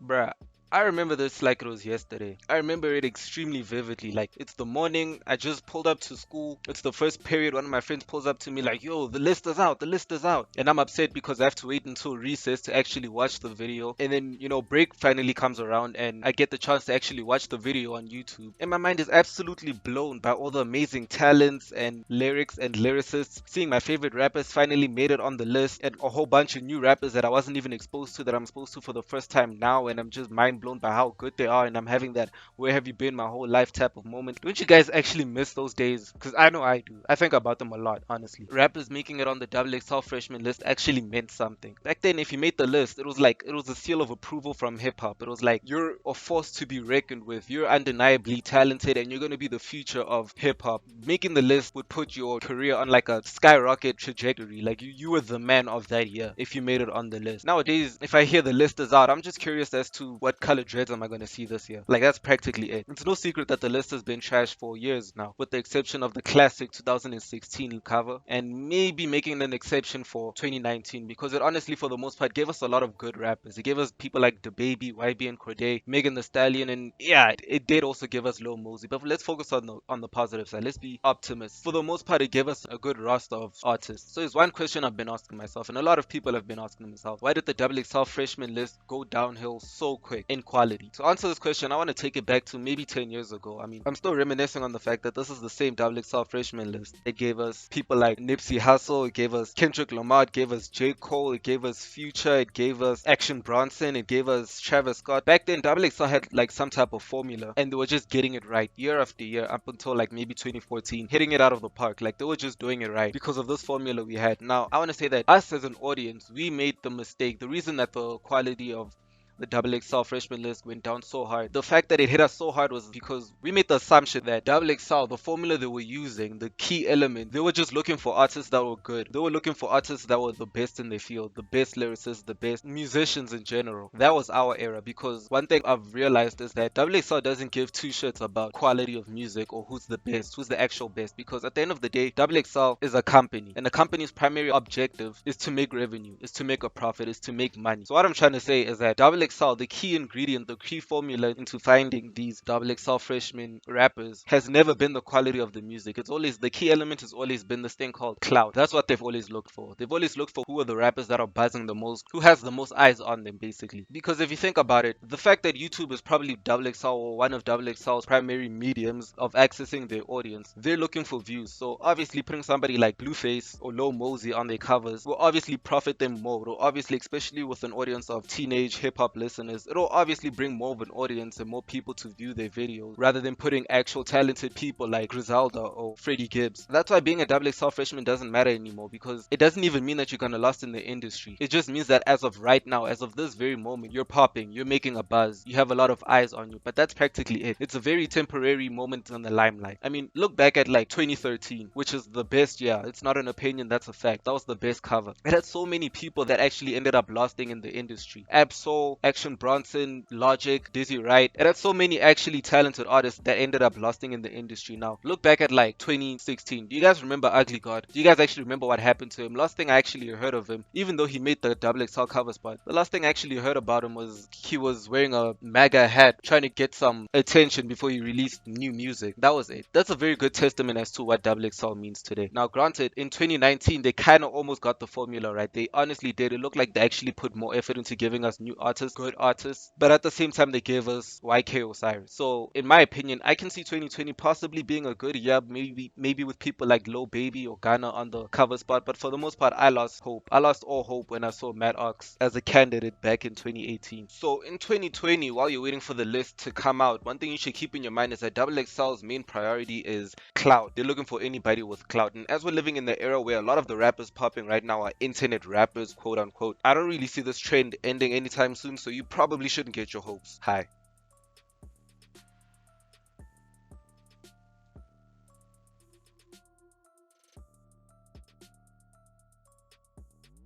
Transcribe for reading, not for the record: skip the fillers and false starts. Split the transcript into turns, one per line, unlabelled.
Bruh, I remember this like it was yesterday. I remember it extremely vividly. Like, it's the morning, I just pulled up to school. It's the first period. One of my friends pulls up to me, like, yo, the list is out, the list is out. And I'm upset because I have to wait until recess to actually watch the video. And then, break finally comes around and I get the chance to actually watch the video on YouTube. And my mind is absolutely blown by all the amazing talents and lyrics and lyricists. Seeing my favorite rappers finally made it on the list, and a whole bunch of new rappers that I wasn't even exposed to that I'm exposed to for the first time now, and I'm just mind blown by how good they are, and I'm having that "where have you been my whole life" type of moment. Don't you guys actually miss those days? Because I know I do. I think about them a lot, honestly. Rappers making it on the XXL Freshman List actually meant something. Back then, if you made the list, it was like it was a seal of approval from hip hop. It was like you're a force to be reckoned with. You're undeniably talented, and you're gonna be the future of hip hop. Making the list would put your career on like a skyrocket trajectory. Like you were the man of that year if you made it on the list. Nowadays, if I hear the list is out, I'm just curious as to what color dreads am I gonna see this year. Like that's practically it. It's no secret that the list has been trashed for years now, with the exception of the classic 2016 cover, and maybe making an exception for 2019 because it honestly, for the most part, gave us a lot of good rappers. It gave us people like DaBaby, YB and Corday, Megan Thee Stallion, and yeah, it did also give us Lil Mosey. But let's focus on the positive side. Let's be optimists. For the most part, it gave us a good roster of artists. So it's one question I've been asking myself, and a lot of people have been asking themselves: why did the XXL Freshman List go downhill so quick in quality? To answer this question, I want to take it back to maybe 10 years ago. I mean, I'm still reminiscing on the fact that this is the same XXL Freshman List. It gave us people like Nipsey Hussle, it gave us Kendrick Lamar, it gave us J. Cole, it gave us Future, it gave us Action Bronson, it gave us Travis Scott. Back then, XXL had like some type of formula, and they were just getting it right year after year up until like maybe 2014, hitting it out of the park. Like they were just doing it right because of this formula we had. Now, I want to say that us as an audience, we made the mistake. The reason that the quality of the XXL Freshman List went down so hard. The fact that it hit us so hard was because we made the assumption that XXL, the formula they were using, the key element, they were just looking for artists that were good. They were looking for artists that were the best in their field, the best lyricists, the best musicians in general. That was our era, because one thing I've realized is that XXL doesn't give two shits about quality of music or who's the best, who's the actual best, because at the end of the day, XXL is a company, and the company's primary objective is to make revenue, is to make a profit, is to make money. So what I'm trying to say is that XXL, the key ingredient, the key formula into finding these XXL freshman rappers, has never been the quality of the music. It's always, the key element has always been this thing called clout. That's what they've always looked for. They've always looked for who are the rappers that are buzzing the most, who has the most eyes on them, basically. Because if you think about it, the fact that YouTube is probably XXL or one of XXL's primary mediums of accessing their audience, they're looking for views. So obviously putting somebody like Blueface or Lil Mosey on their covers will obviously profit them more. It'll obviously, especially with an audience of teenage hip hop listeners, it'll obviously bring more of an audience and more people to view their videos rather than putting actual talented people like Griselda or Freddie Gibbs. That's why being a XXL freshman doesn't matter anymore, because it doesn't even mean that you're gonna last in the industry. It just means that as of right now, as of this very moment, you're popping, you're making a buzz, you have a lot of eyes on you, but that's practically it. It's a very temporary moment in the limelight. I mean, look back at like 2013, which is the best year. It's not an opinion, that's a fact. That was the best cover. It had so many people that actually ended up lasting in the industry. Absol, Action Bronson, Logic, Dizzy Wright. It had so many actually talented artists that ended up lasting in the industry. Now, look back at like 2016. Do you guys remember Ugly God? Do you guys actually remember what happened to him? Last thing I actually heard of him, even though he made the XXL cover spot, the last thing I actually heard about him was he was wearing a MAGA hat trying to get some attention before he released new music. That was it. That's a very good testament as to what XXL means today. Now, granted, in 2019, they kind of almost got the formula right. They honestly did. It looked like they actually put more effort into giving us new artists, good artists, but at the same time, they gave us YK Osiris. So, in my opinion, I can see 2020 possibly being a good year, maybe with people like Lil Baby or Ghana on the cover spot, but for the most part, I lost hope. I lost all hope when I saw Matt Ox as a candidate back in 2018. So, in 2020, while you're waiting for the list to come out, one thing you should keep in your mind is that XXL's main priority is clout. They're looking for anybody with clout, and as we're living in the era where a lot of the rappers popping right now are internet rappers, quote unquote, I don't really see this trend ending anytime soon, so you probably shouldn't get your hopes high.